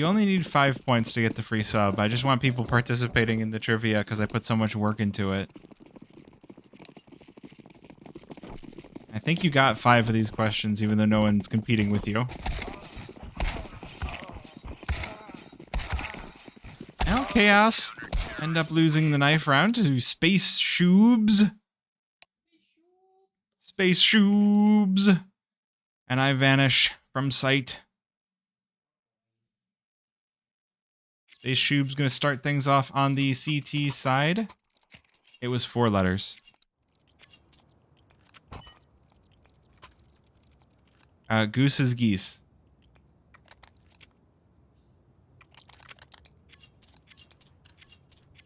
You only need 5 points to get the free sub. I just want people participating in the trivia because I put so much work into it. I think you got 5 of these questions, even though no one's competing with you. Now, Chaos end up losing the knife round to SpaceShoobs. SpaceShoobs. And I vanish from sight. SpaceShoobs gonna start things off on the CT side. It was 4 letters. Goose is geese.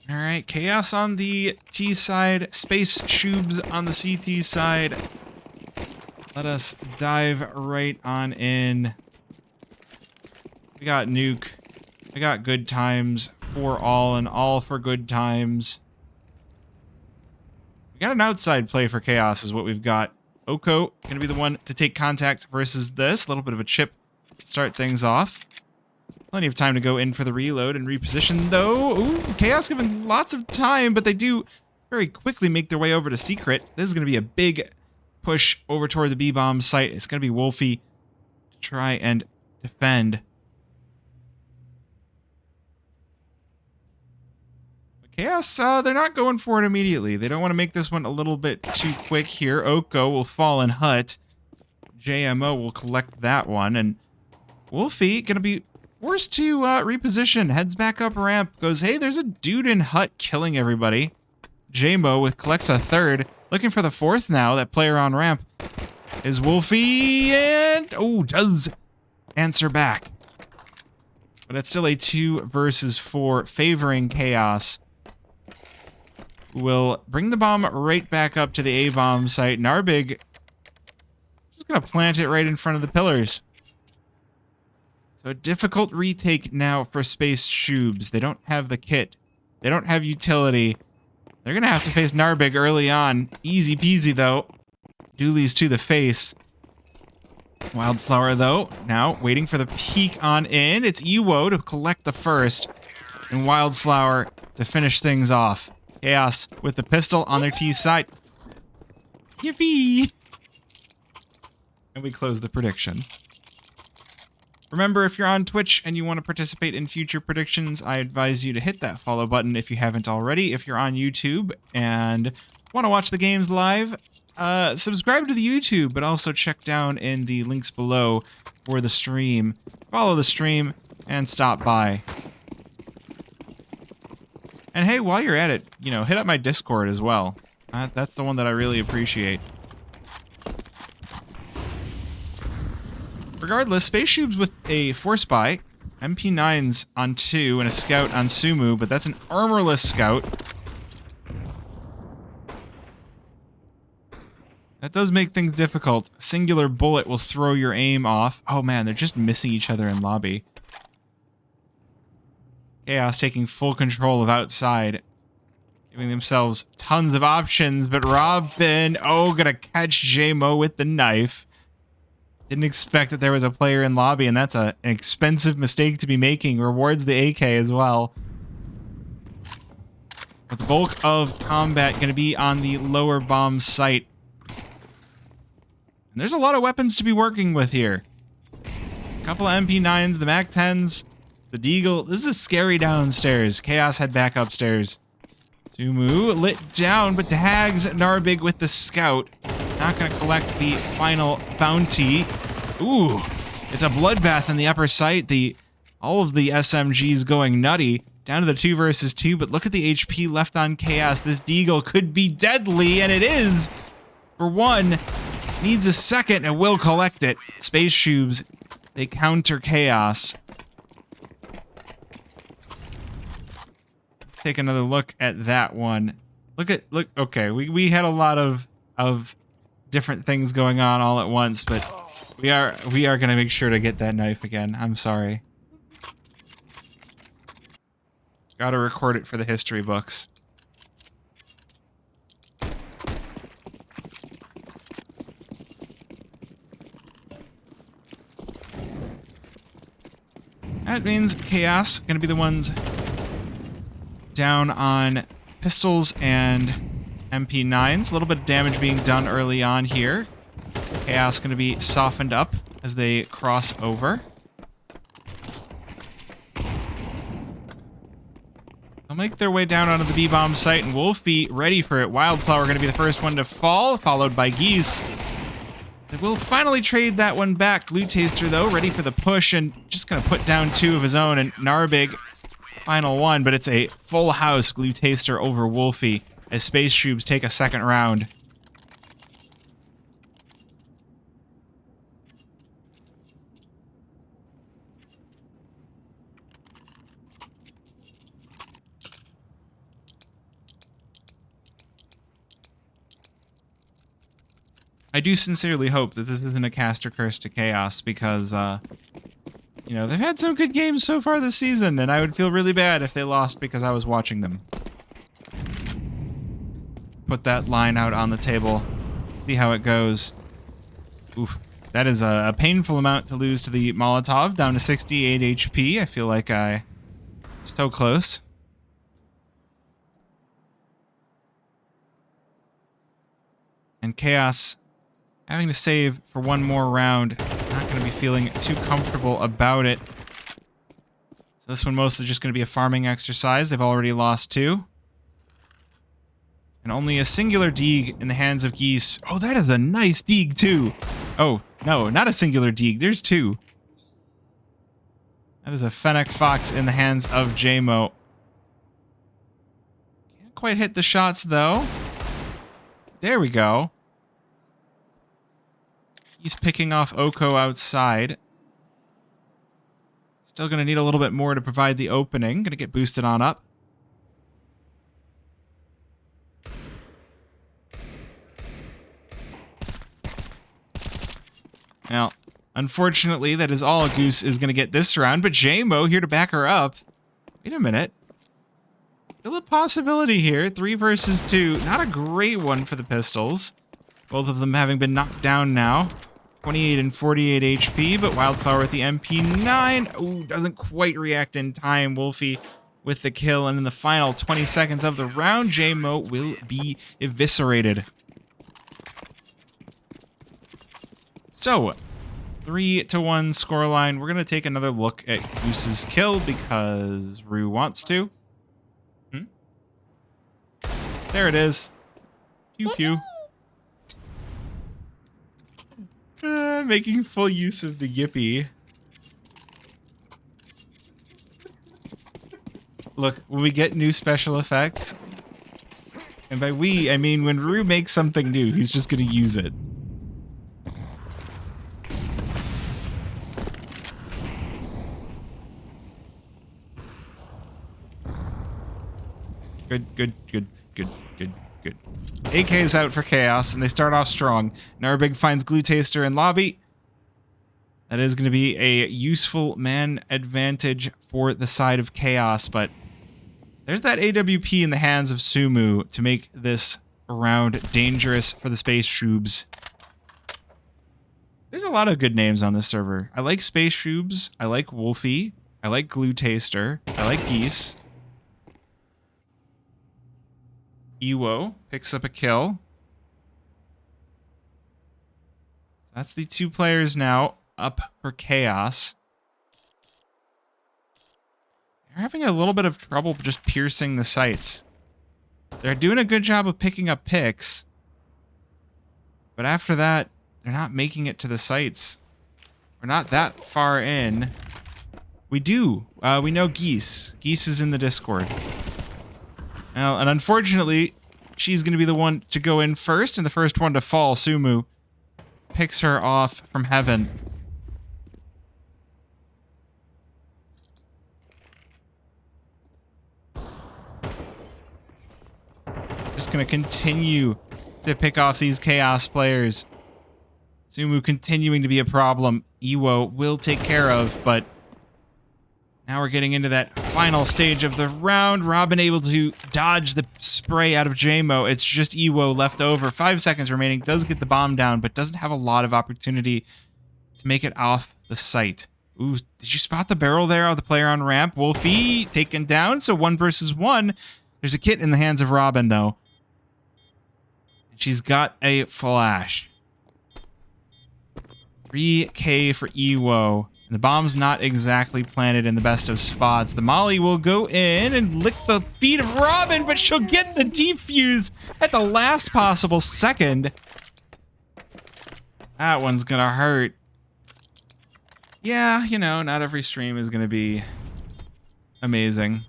Alright, Chaos on the T side, SpaceShoobs on the CT side. Let us dive right on in. We got Nuke. We got good times for all and all for good times. We got an outside play for Chaos is what we've got. Oko gonna be the one to take contact versus this. A little bit of a chip to start things off. Plenty of time to go in for the reload and reposition though. Ooh, Chaos given lots of time, but they do very quickly make their way over to Secret. This is gonna be a big push over toward the B-bomb site. It's gonna be Wolfie to try and defend. Chaos, they're not going for it immediately. They don't want to make this one a little bit too quick here. Oko will fall in hut. JMO will collect that one. And Wolfie going to be forced to reposition. Heads back up ramp. Goes, hey, there's a dude in hut killing everybody. JMO collects a third. Looking for the fourth now. That player on ramp is Wolfie. And, oh, does answer back. But it's still a 2 versus 4 favoring Chaos. Will bring the bomb right back up to the A-bomb site. Narbig just gonna plant it right in front of the pillars. So a difficult retake now for SpaceShoobs. They don't have the kit. They don't have utility. They're gonna have to face Narbig early on. Easy peasy though. Doolies to the face. Wildflower though, now waiting for the peek on in. It's Ewo to collect the first. And Wildflower to finish things off. Chaos with the pistol on their T side. Yippee! And we close the prediction. Remember, if you're on Twitch and you want to participate in future predictions, I advise you to hit that follow button if you haven't already. If you're on YouTube and want to watch the games live, subscribe to the YouTube, but also check down in the links below for the stream. Follow the stream and stop by. And hey, while you're at it, you know, hit up my Discord as well. That's the one that I really appreciate. Regardless, SpaceShoobs with a Force Buy, MP9s on 2, and a Scout on Sumu, but that's an armorless Scout. That does make things difficult. A singular bullet will throw your aim off. Oh man, they're just missing each other in lobby. Chaos taking full control of outside. Giving themselves tons of options, but Robin, oh, gonna catch J-Mo with the knife. Didn't expect that there was a player in lobby, and that's an expensive mistake to be making. Rewards the AK as well. But the bulk of combat gonna be on the lower bomb site. And there's a lot of weapons to be working with here. A couple of MP9s, the MAC-10s, the Deagle. This is scary downstairs. Chaos head back upstairs. Sumu lit down, but tags Narbig with the Scout. Not going to collect the final bounty. Ooh, it's a bloodbath in the upper site. All of the SMGs going nutty. Down to the 2 versus 2, but look at the HP left on Chaos. This Deagle could be deadly, and it is. For one, needs a second and will collect it. SpaceShoobs, they counter Chaos. Take another look at that one. Look, okay, we had a lot of different things going on all at once, but we are gonna make sure to get that knife again. I'm sorry. Gotta record it for the history books. That means Kaos going to be the ones down on pistols and MP9s. A little bit of damage being done early on here. Kaos going to be softened up as they cross over. They'll make their way down onto the B-bomb site, and Wolfie ready for it. Wildflower going to be the first one to fall, followed by Geese. They will finally trade that one back. Glue Taster, though, ready for the push, and just going to put down 2 of his own, and Narbig, final one, but it's a full house Glue Taster over Wolfie as SpaceShoobs take a second round. I do sincerely hope that this isn't a caster curse to Kaos because, you know, they've had some good games so far this season, and I would feel really bad if they lost because I was watching them. Put that line out on the table. See how it goes. Oof. That is a painful amount to lose to the Molotov, down to 68 HP. I feel like so close. And Kaos having to save for one more round. Not going to be feeling too comfortable about it. So this one mostly just going to be a farming exercise. They've already lost 2. And only a singular Deeg in the hands of Geese. Oh, that is a nice Deeg, too. Oh, no, not a singular Deeg. There's 2. That is a Fennec Fox in the hands of JMO. Can't quite hit the shots, though. There we go. He's picking off Oko outside. Still going to need a little bit more to provide the opening. Going to get boosted on up. Now, unfortunately, that is all Goose is going to get this round, but JMO here to back her up. Wait a minute. Still a possibility here. 3 versus 2. Not a great one for the pistols. Both of them having been knocked down now. 28 and 48 HP, but Wildflower with the MP9. Ooh, doesn't quite react in time. Wolfie with the kill, and in the final 20 seconds of the round, JMO will be eviscerated. So, 3-1 scoreline. We're going to take another look at Goose's kill because Rue wants to. There it is. Pew pew. Making full use of the Yippee. Look, when we get new special effects, and by we, I mean when Rue makes something new, he's just going to use it. Good. AK is out for Kaos, and they start off strong. Narbig finds Glue Taster in lobby. That is going to be a useful man advantage for the side of Kaos, but there's that AWP in the hands of Sumu to make this round dangerous for the SpaceShoobs. There's a lot of good names on this server. I like SpaceShoobs. I like Wolfie. I like Glue Taster. I like Geese. Ewo picks up a kill. That's the 2 players now up for Kaos. They're having a little bit of trouble just piercing the sights. They're doing a good job of picking up picks, but after that, they're not making it to the sights. We're not that far in. We know Geese. Geese is in the Discord. Now, and unfortunately, she's going to be the one to go in first, and the first one to fall. Sumu picks her off from heaven. Just going to continue to pick off these Kaos players. Sumu continuing to be a problem. Ewo will take care of, but now we're getting into that final stage of the round. Robin able to dodge the spray out of JMO. It's just Ewo left over. 5 seconds remaining. Does get the bomb down, but doesn't have a lot of opportunity to make it off the site. Ooh, did you spot the barrel there of the player on ramp? Wolfie taken down, so 1 versus 1. There's a kit in the hands of Robin, though. She's got a flash. 3K for Ewo. The bomb's not exactly planted in the best of spots. The molly will go in and lick the feet of Robin, but she'll get the defuse at the last possible second. That one's gonna hurt. Yeah, you know, not every stream is gonna be amazing.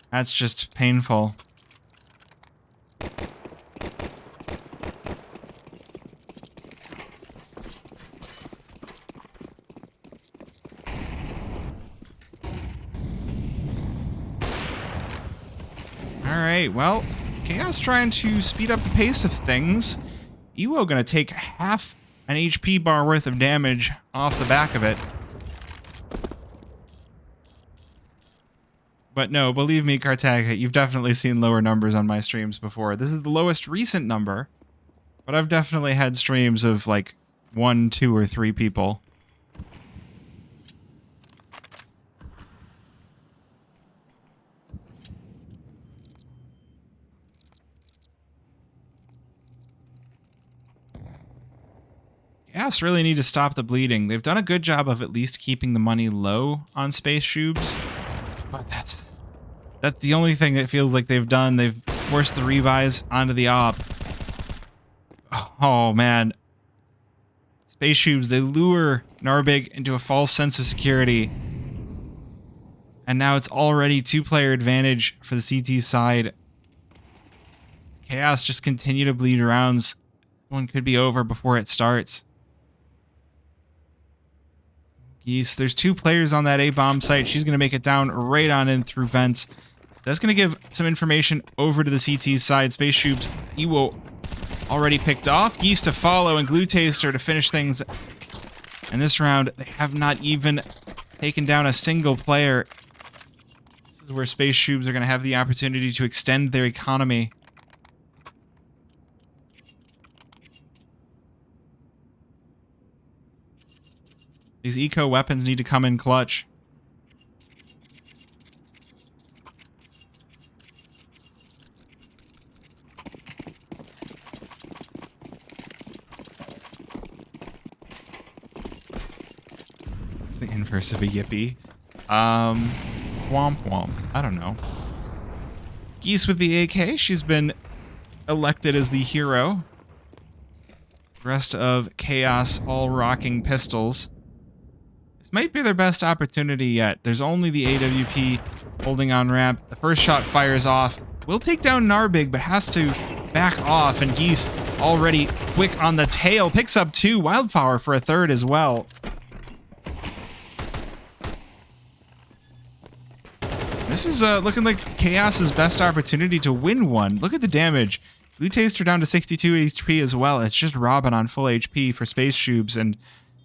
That's just painful. Alright, well, Kaos trying to speed up the pace of things. Ewo gonna take half an HP bar worth of damage off the back of it. But no, believe me, Kartag, you've definitely seen lower numbers on my streams before. This is the lowest recent number, but I've definitely had streams of like 1, 2, or 3 people. Yes, really need to stop the bleeding. They've done a good job of at least keeping the money low on SpaceShoobs, but that's the only thing that feels like they've done. They've forced the revise onto the op. Oh man. SpaceShoobs, they lure Narbig into a false sense of security. And now it's already 2-player advantage for the CT side. Kaos just continue to bleed rounds. One could be over before it starts. Geese, there's 2 players on that A-bomb site. She's going to make it down right on in through vents. That's going to give some information over to the CT side. SpaceShoobs, Ewo already picked off. Geese to follow and Glue Taster to finish things. And this round, they have not even taken down a single player. This is where SpaceShoobs are going to have the opportunity to extend their economy. These eco weapons need to come in clutch. The inverse of a yippee. Womp womp. I don't know. Geese with the AK. She's been elected as the hero. The rest of Kaos all rocking pistols. This might be their best opportunity yet. There's only the AWP holding on ramp. The first shot fires off. Will take down Narbig, but has to back off. And Geese already quick on the tail. Picks up 2. Wildflower for a 3rd as well. This is looking like Kaos's best opportunity to win one. Look at the damage. Blue Taster down to 62 HP as well. It's just Robin on full HP for SpaceShoobs, and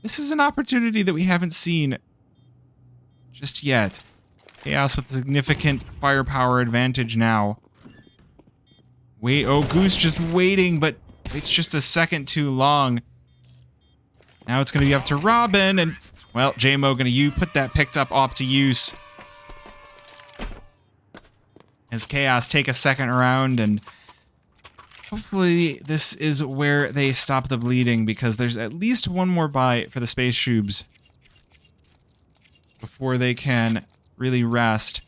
this is an opportunity that we haven't seen just yet. Kaos with significant firepower advantage now. Wait, oh, Goose just waiting, but it's just a second too long. Now it's going to be up to Robin, and, well, JMO going to put that picked up op to use. As Kaos take a second round, and hopefully this is where they stop the bleeding, because there's at least one more bite for the SpaceShoobs before they can really rest.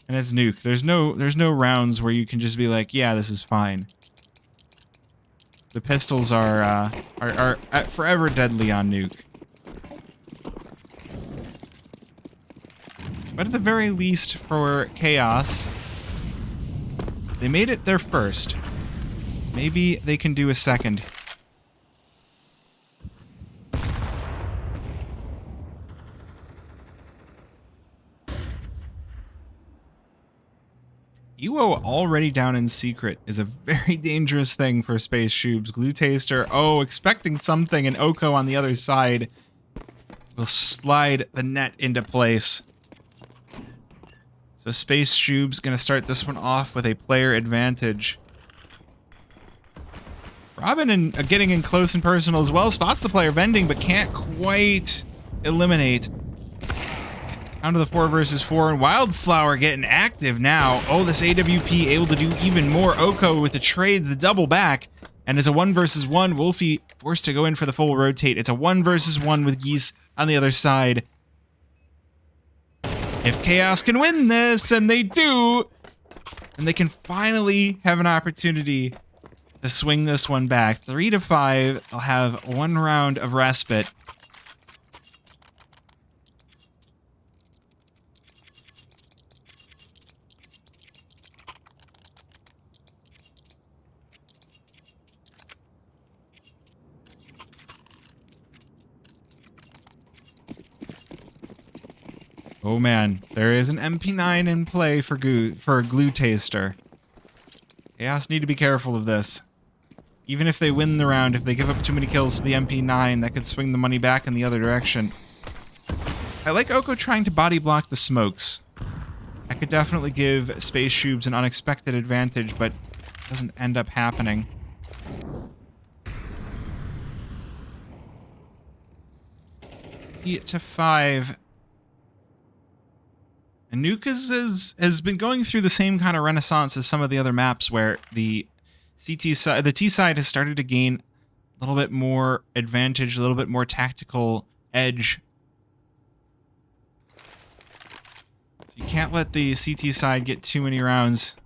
And it's Nuke. There's no rounds where you can just be like, yeah, this is fine. The pistols are forever deadly on Nuke. But at the very least for Kaos, they made it their first. Maybe they can do a second. Ewo already down in secret is a very dangerous thing for SpaceShoobs. Glue Taster, oh, expecting something, and Oko on the other side will slide the net into place. So SpaceShoobs going to start this one off with a player advantage. Robin and getting in close and personal as well. Spots the player vending, but can't quite eliminate. Down to the 4 versus 4, and Wildflower getting active now. Oh, this AWP able to do even more. Oko with the trades, the double back. And it's a 1 versus 1. Wolfie forced to go in for the full rotate. It's a 1 versus 1 with Geese on the other side. If Kaos can win this, and they do, and they can finally have an opportunity to swing this one back. 3 to 5. They'll have 1 round of respite. Oh man, there is an MP9 in play for a glue taster. Chaos need to be careful of this. Even if they win the round, if they give up too many kills to the MP9, that could swing the money back in the other direction. I like Oko trying to body block the smokes. I could definitely give SpaceShoobs an unexpected advantage, but it doesn't end up happening. To 5. And Nuke has been going through the same kind of renaissance as some of the other maps where the T side has started to gain a little bit more advantage, a little bit more tactical edge. So you can't let the CT side get too many rounds.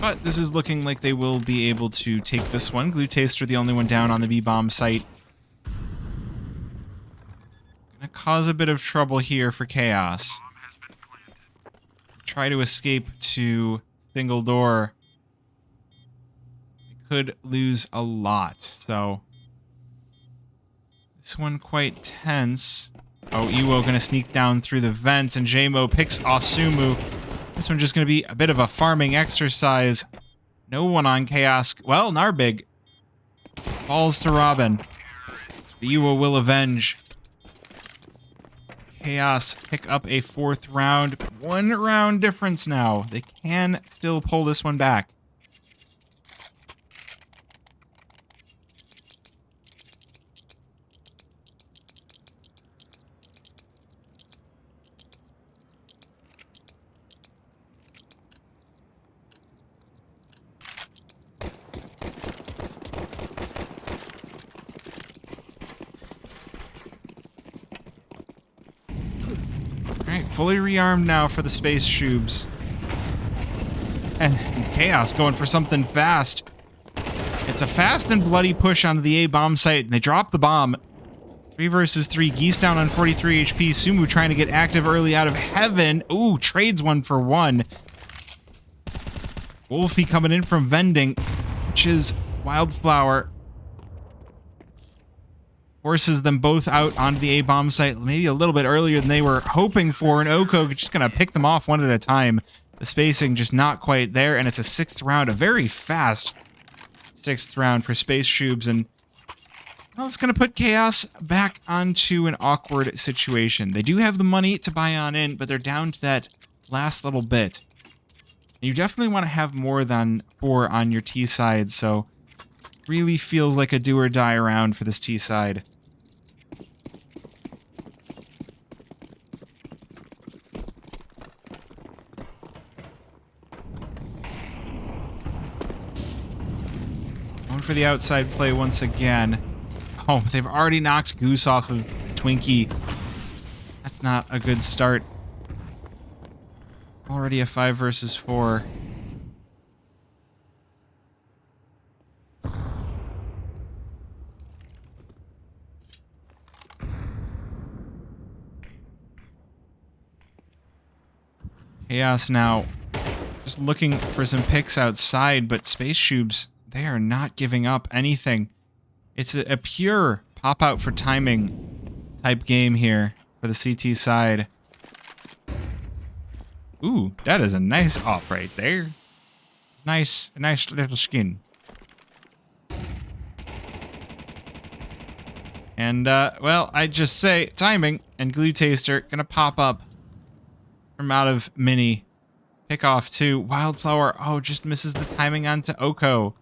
But this is looking like they will be able to take this one. Glue Taster the only one down on the B-bomb site. Gonna cause a bit of trouble here for Chaos. Try to escape to single door. They could lose a lot, so this one quite tense. Oh, Iwo gonna sneak down through the vents, and JMO picks off Sumu. This one's just gonna be a bit of a farming exercise. No one on Chaos. Well, Narbig falls to Robin. The Iwo will avenge. Chaos pick up a 4th round. 1 round difference now. They can still pull this one back. Fully rearmed now for the SpaceShoobs. And Chaos going for something fast. It's a fast and bloody push onto the A-bomb site, and they drop the bomb. 3 versus 3. Geese down on 43 HP. Sumu trying to get active early out of heaven. Ooh, trades 1 for 1. Wolfie coming in from vending, which is Wildflower. Forces them both out onto the A-bomb site maybe a little bit earlier than they were hoping for, and Oko just going to pick them off one at a time. The spacing just not quite there, and it's a 6th round, a very fast 6th round for SpaceShoobs, and well, it's going to put Chaos back onto an awkward situation. They do have the money to buy on in, but they're down to that last little bit. You definitely want to have more than 4 on your T side, so really feels like a do or die round for this T side. Going for the outside play once again. Oh, they've already knocked Goose off of Twinkie. That's not a good start. Already a 5 versus 4. Chaos now just looking for some picks outside, but SpaceShoobs, they are not giving up anything. It's a pure pop-out for timing type game here for the CT side. Ooh, that is a nice op right there. A nice little skin. And, well, I just say timing and Glue Taster gonna pop up from out of Mini. Pick off to Wildflower. Oh, just misses the timing onto Oko.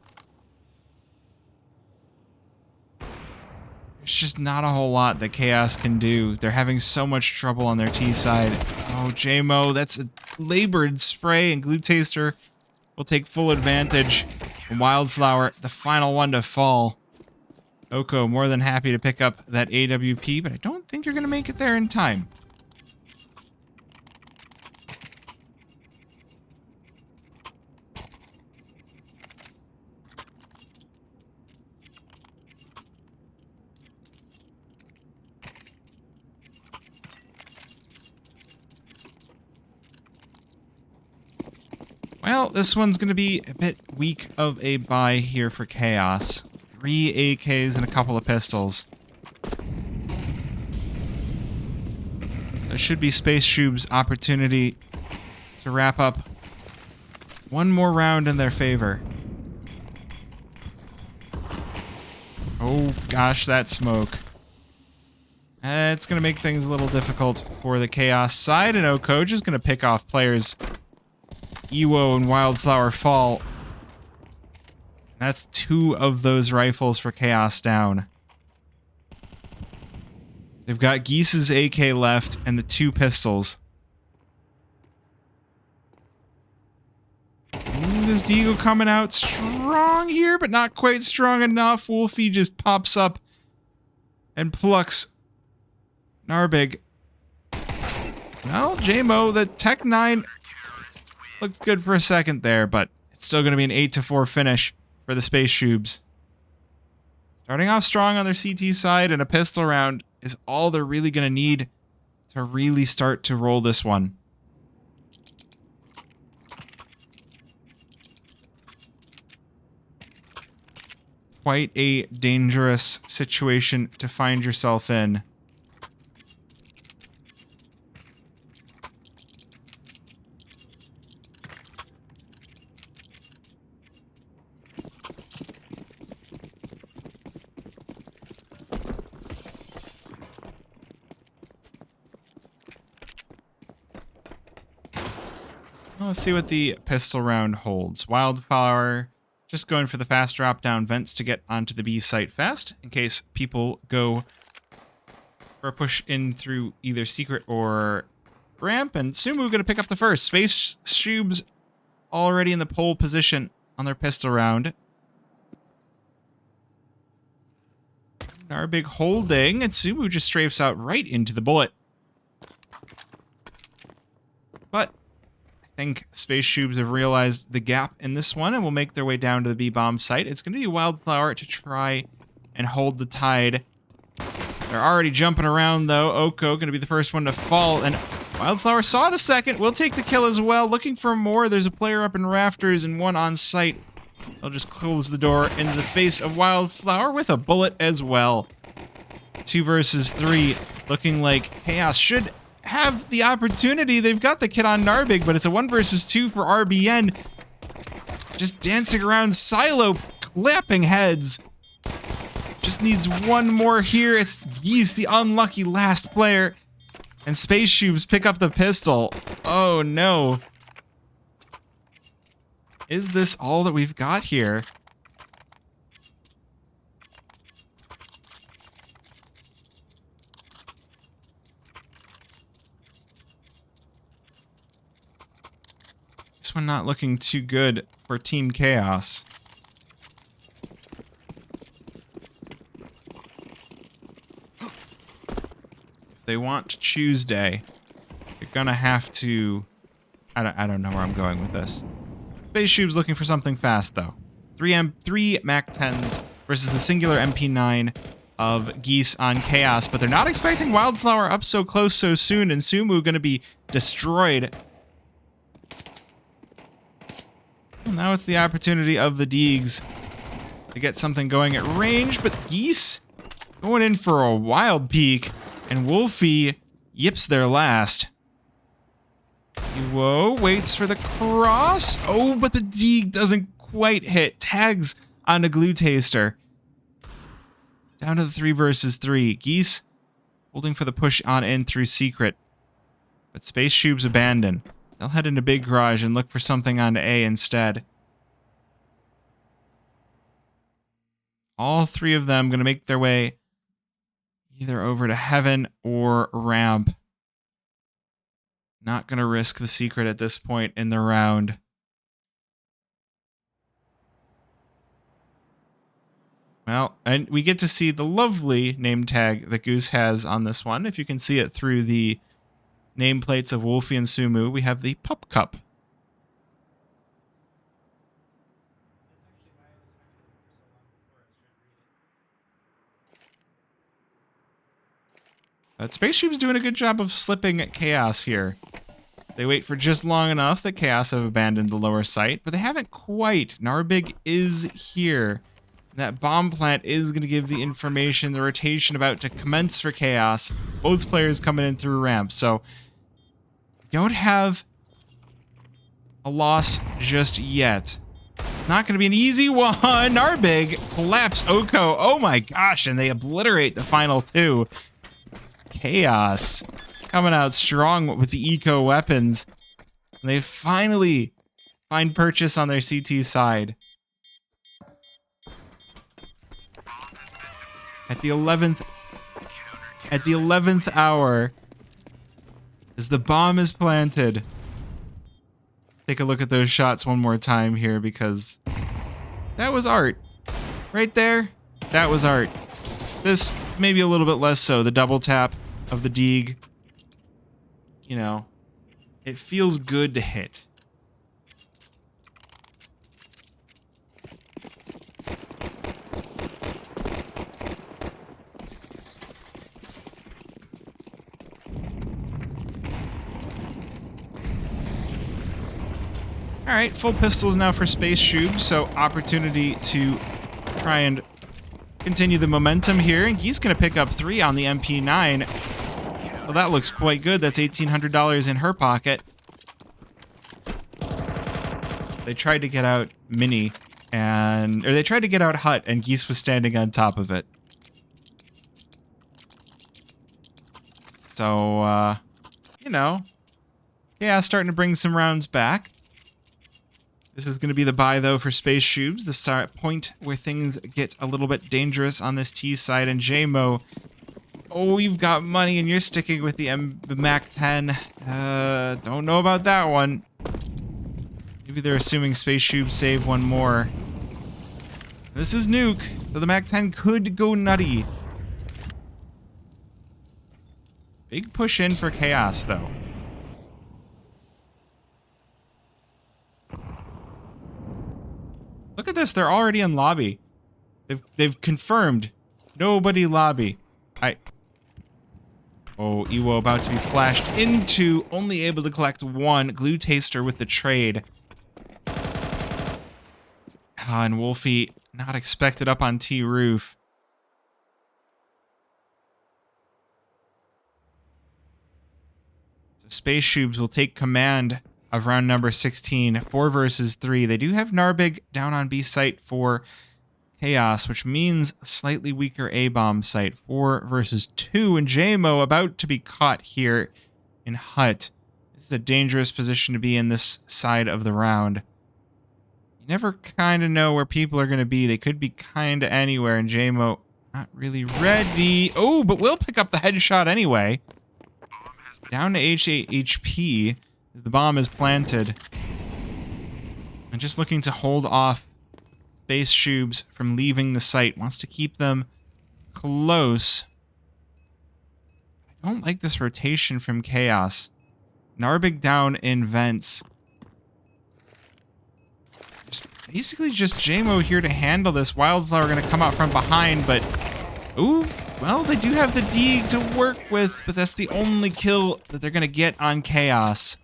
There's just not a whole lot that Kaos can do. They're having so much trouble on their T side. Oh, JMO, that's a labored spray, and Glue Taster will take full advantage. Wildflower, the final one to fall. Oko, more than happy to pick up that AWP, but I don't think you're going to make it there in time. Well, this one's going to be a bit weak of a buy here for Kaos. 3 AKs and a couple of pistols. There should be SpaceShoobs' opportunity to wrap up one more round in their favor. Oh gosh, that smoke. It's going to make things a little difficult for the Kaos side, and Oko just going to pick off players. Ewo and Wildflower fall. That's 2 of those rifles for Kaos down. They've got Geese's AK left and the 2 pistols. This Deagle coming out strong here, but not quite strong enough. Wolfie just pops up and plucks Narbig. Well, JMO, the Tech 9 looked good for a second there, but it's still going to be an 8-4 finish for the SpaceShoobs. Starting off strong on their CT side, and a pistol round is all they're really going to need to really start to roll this one. Quite a dangerous situation to find yourself in. Let's see what the pistol round holds. Wildflower just going for the fast drop down vents to get onto the B site fast, in case people go for a push in through either secret or ramp. And Sumu going to pick up the first. SpaceShoobs already in the pole position on their pistol round. Narbig holding, and Sumu just strafes out right into the bullet. But I think SpaceShoobs have realized the gap in this one and will make their way down to the B-bomb site. It's going to be Wildflower to try and hold the tide. They're already jumping around, though. Oko going to be the first one to fall, and Wildflower saw the second. Will take the kill as well. Looking for more. There's a player up in rafters and one on site. They'll just close the door into the face of Wildflower with a bullet as well. 2 versus 3. Looking like Kaos should have the opportunity. They've got the kid on Narbig, but it's a 1 versus 2 for RBN. Just dancing around Silo, clapping heads. Just needs one more here. He's the unlucky last player. And SpaceShoobs pick up the pistol. Oh no. Is this all that we've got here? This one not looking too good for Team Kaos. If they want Tuesday, they're gonna have to... I don't know where I'm going with this. SpaceShoobs looking for something fast, though. 3 MAC-10s versus the singular MP9 of Geese on Kaos, but they're not expecting Wildflower up so close so soon, and Sumu going to be destroyed. Well, now it's the opportunity of the Deegs to get something going at range, but Geese going in for a wild peek, and Wolfie yips their last. Whoa, waits for the cross. Oh, but the Deeg doesn't quite hit. Tags on a Glue Taster. Down to the 3 versus 3. Geese holding for the push on in through secret. But SpaceShoobs abandon. They'll head into big garage and look for something on A instead. All 3 of them going to make their way either over to heaven or ramp. Not going to risk the secret at this point in the round. Well, and we get to see the lovely name tag that Goose has on this one. If you can see it through the nameplates of Wolfie and Sumu, we have the Pup Cup. But SpaceShoobs doing a good job of slipping at Kaos here. They wait for just long enough that Kaos have abandoned the lower site, but they haven't quite. Narbig is here. That bomb plant is going to give the information, the rotation about to commence for Kaos. Both players coming in through ramp, so don't have a loss just yet. Not going to be an easy one. Narbig collapse Oko. Oh my gosh, and they obliterate the final 2. Kaos coming out strong with the eco weapons. And they finally find purchase on their CT side. At the 11th hour, as the bomb is planted. Take a look at those shots one more time here, because that was art. Right there, that was art. This, maybe a little bit less so. The double tap of the Deeg. You know, it feels good to hit. All right, full pistols now for SpaceShoobs, so opportunity to try and continue the momentum here. And he's going to pick up 3 on the MP9. Well, that looks quite good. That's $1,800 in her pocket. They tried to get out Mini, or they tried to get out Hut, and Geese was standing on top of it. So, you know, yeah, starting to bring some rounds back. This is going to be the buy, though, for SpaceShoobs. The point where things get a little bit dangerous on this T side. And JMO, oh, you've got money and you're sticking with the MAC-10. Don't know about that one. Maybe they're assuming SpaceShoobs save one more. This is Nuke, so the MAC-10 could go nutty. Big push in for Kaos, though. Look at this, they're already in lobby. They've confirmed. Nobody lobby. Oh, Iwo about to be flashed into, only able to collect 1. Glue Taster with the trade. And Wolfie not expected up on T roof. So SpaceShoobs will take command of round number 16, 4 versus 3. They do have Narbig down on B site for Kaos, which means a slightly weaker A-bomb site, 4 versus 2. And JMO about to be caught here in Hut. This is a dangerous position to be in this side of the round. You never kind of know where people are going to be. They could be kind of anywhere, and JMO not really ready. Oh, but we'll pick up the headshot anyway. Down to H8 HP. The bomb is planted. And just looking to hold off SpaceShoobs from leaving the site. Wants to keep them close. I don't like this rotation from Kaos. Narbig down in vents. Basically just JMO here to handle this. Wildflower going to come out from behind, but... Ooh, well, they do have the Deeg to work with, but that's the only kill that they're going to get on Kaos.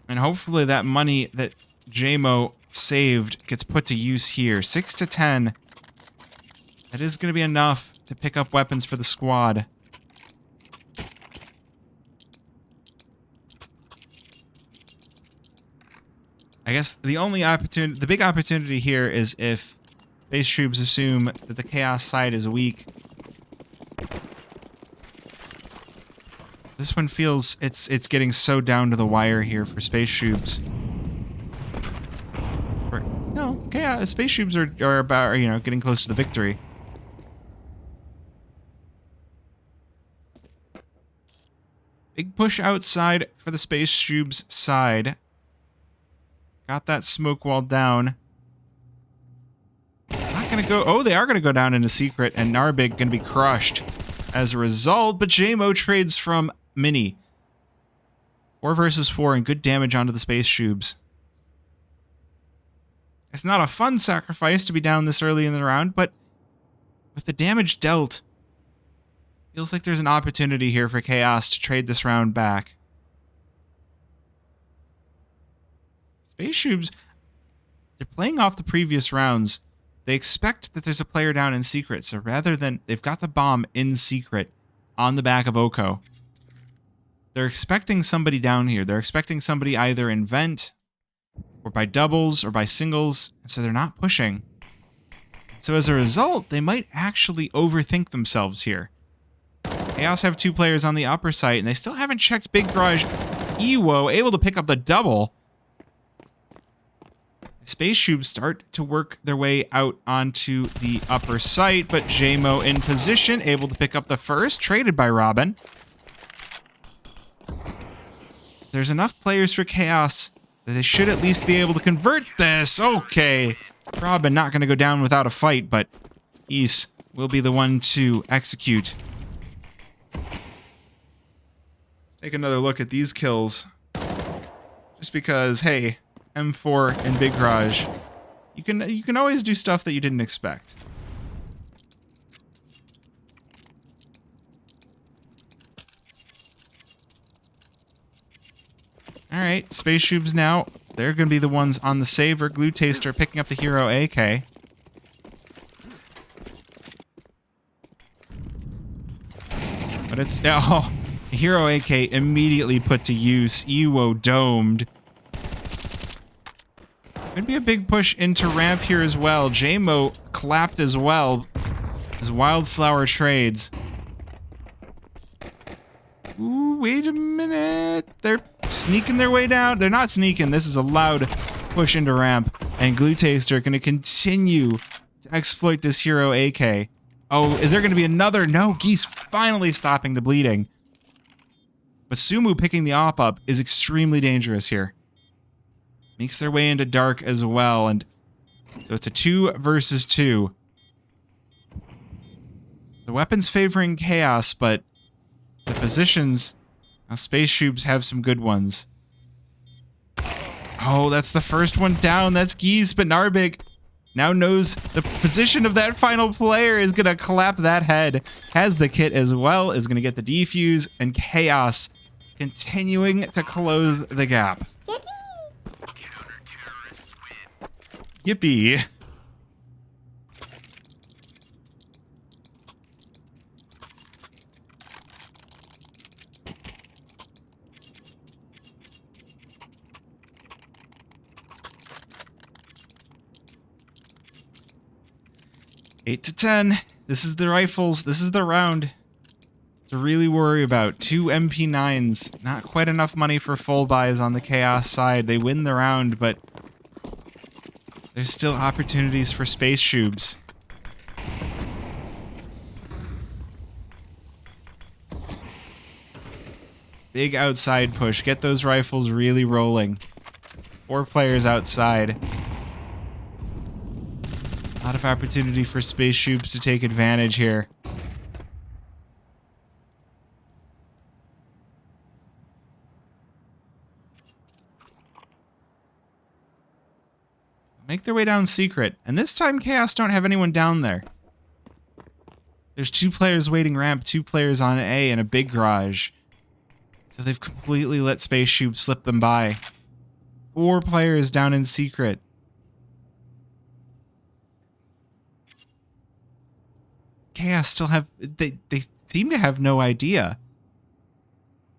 And hopefully that money that JMO saved gets put to use here. 6 to 10. That is going to be enough to pick up weapons for the squad. I guess the only opportunity, the big opportunity here is if SpaceShoobs assume that the Chaos side is weak. This one feels it's getting so down to the wire here for SpaceShoobs. No, Chaos SpaceShoobs are about, you know, getting close to the victory. Big push outside for the SpaceShoobs side. Got that smoke wall down. Not gonna go. Oh, they are gonna go down into secret, and Narbig gonna be crushed as a result. But JMO trades from Mini. 4 versus 4 and good damage onto the SpaceShoobs. It's not a fun sacrifice to be down this early in the round, but with the damage dealt, feels like there's an opportunity here for Chaos to trade this round back. SpaceShoobs, they're playing off the previous rounds. They expect that there's a player down in secret, so rather than... They've got the bomb in secret on the back of Oko. They're expecting somebody down here. They're expecting somebody either in vent, or by doubles, or by singles, and so they're not pushing. So as a result, they might actually overthink themselves here. They also have 2 players on the upper site, and they still haven't checked Big Garage. Ewo able to pick up the double. SpaceShoobs start to work their way out onto the upper site, but JMO in position, able to pick up the first, traded by Robin. There's enough players for Chaos that they should at least be able to convert this. Okay. Robin not going to go down without a fight, but Ease will be the one to execute. Take another look at these kills. Just because, hey, M4 and Big Garage, you can always do stuff that you didn't expect. All right, SpaceShoobs now. They're going to be the ones on the saver. Glue Taster picking up the Hero AK. But it's... Oh, Hero AK immediately put to use. Ewo domed. Could be a big push into ramp here as well. JMO clapped as well. As Wildflower trades. Ooh, wait a minute. They're sneaking their way down. They're not sneaking. This is a loud push into ramp. And Glue Taster going to continue to exploit this Hero AK. Oh, is there going to be another? No, Geese finally stopping the bleeding. But Sumu picking the op up is extremely dangerous here. Makes their way into dark as well. And so it's a 2 versus 2. The weapons favoring Chaos, but the positions... Now, SpaceShoobs have some good ones. Oh, that's the first one down. That's Geese, but Narbig now knows the position of that final player, is going to clap that head. Has the kit as well, is going to get the defuse, and Chaos continuing to close the gap. Yippee. 8 to 10. This is the rifles. This is the round to really worry about. 2 MP9s. Not quite enough money for full buys on the Chaos side. They win the round, but there's still opportunities for SpaceShoobs. Big outside push. Get those rifles really rolling. 4 players outside. A lot of opportunity for SpaceShoobs to take advantage here. Make their way down secret. And this time Chaos don't have anyone down there. There's 2 players waiting ramp, 2 players on A, and a big garage. So they've completely let SpaceShoobs slip them by. 4 players down in secret. Chaos still have... They seem to have no idea.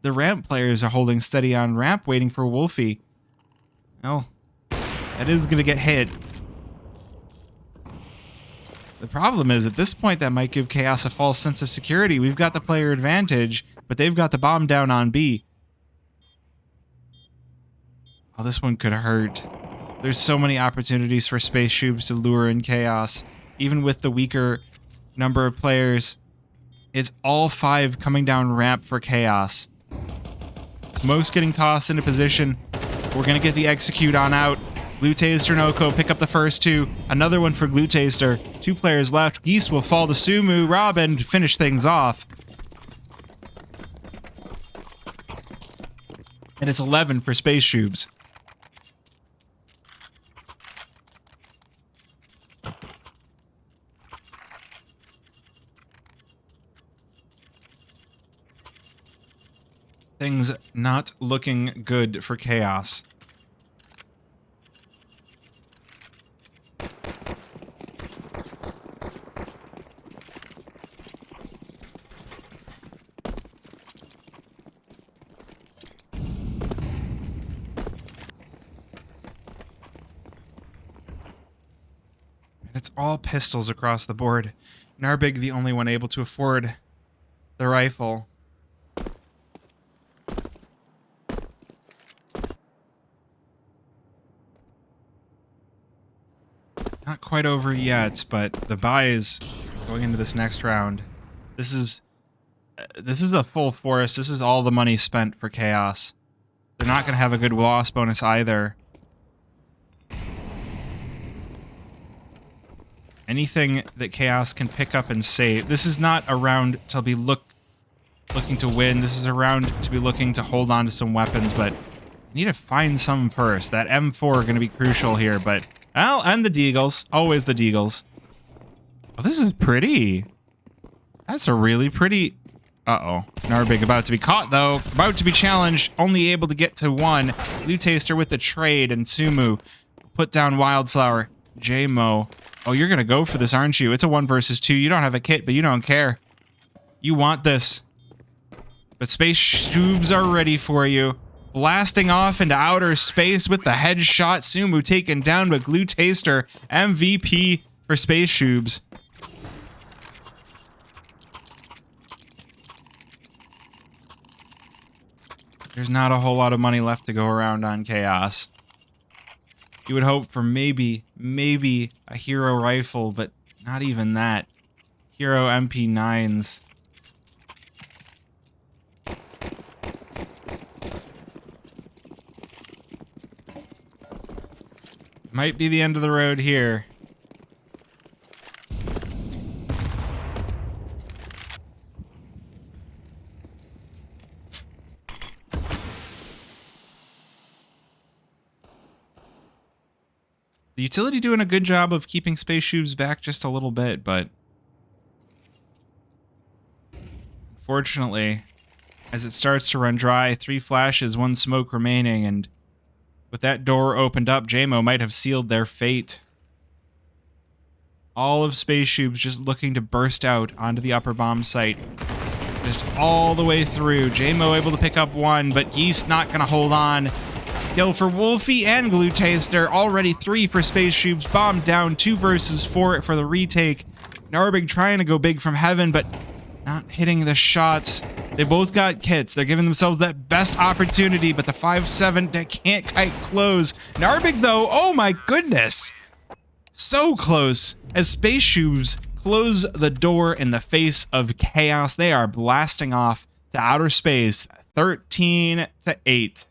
The ramp players are holding steady on ramp, waiting for Wolfie. Well, that is going to get hit. The problem is, at this point, that might give Kaos a false sense of security. We've got the player advantage, but they've got the bomb down on B. Oh, this one could hurt. There's so many opportunities for SpaceShoobs to lure in Kaos. Even with the weaker number of players, it's all 5 coming down ramp for Kaos. Smoke's getting tossed into position. We're going to get the execute on out. Glue Taster and Oko pick up the first 2. Another one for Glue Taster. 2 players left. Geese will fall to Sumu. Robin to finish things off. And it's 11 for SpaceShoobs. Things not looking good for Kaos. It's all pistols across the board. Narbig, the only one able to afford the rifle. Not quite over yet, but the buy is going into this next round. This is a full force. This is all the money spent for Kaos. They're not going to have a good loss bonus either. Anything that Kaos can pick up and save. This is not a round to be looking to win. This is a round to be looking to hold on to some weapons, but I need to find some first. That M4 going to be crucial here, but... Oh, and the Deagles. Always the Deagles. Oh, this is pretty. That's a really pretty... Uh-oh. Narbig about to be caught, though. About to be challenged. Only able to get to 1. Glue Taster with the trade, and Sumu put down Wildflower. J-Mo. Oh, you're going to go for this, aren't you? It's a 1 versus 2. You don't have a kit, but you don't care. You want this. But SpaceShoobs are ready for you. Blasting off into outer space with the headshot. Sumu taken down with Glue Taster. MVP for SpaceShoobs. There's not a whole lot of money left to go around on Kaos. You would hope for maybe a hero rifle, but not even that. Hero MP9s. Might be the end of the road here. The utility doing a good job of keeping SpaceShoobs back just a little bit, but unfortunately, as it starts to run dry, 3 flashes, 1 smoke remaining, and with that door opened up, J-Mo might have sealed their fate. All of SpaceShoobs just looking to burst out onto the upper bomb site. Just all the way through. J-Mo able to pick up 1, but Geese not going to hold on. Kill for Wolfie and Glue Taster. Already 3 for SpaceShoobs. Bomb down. 2 versus 4 for the retake. Narbig trying to go big from heaven, but not hitting the shots. They both got kits. They're giving themselves that best opportunity, but the 5-7 that can't quite close. Narbig, though, oh my goodness. So close. As SpaceShoobs close the door in the face of Kaos, they are blasting off to outer space 13-8.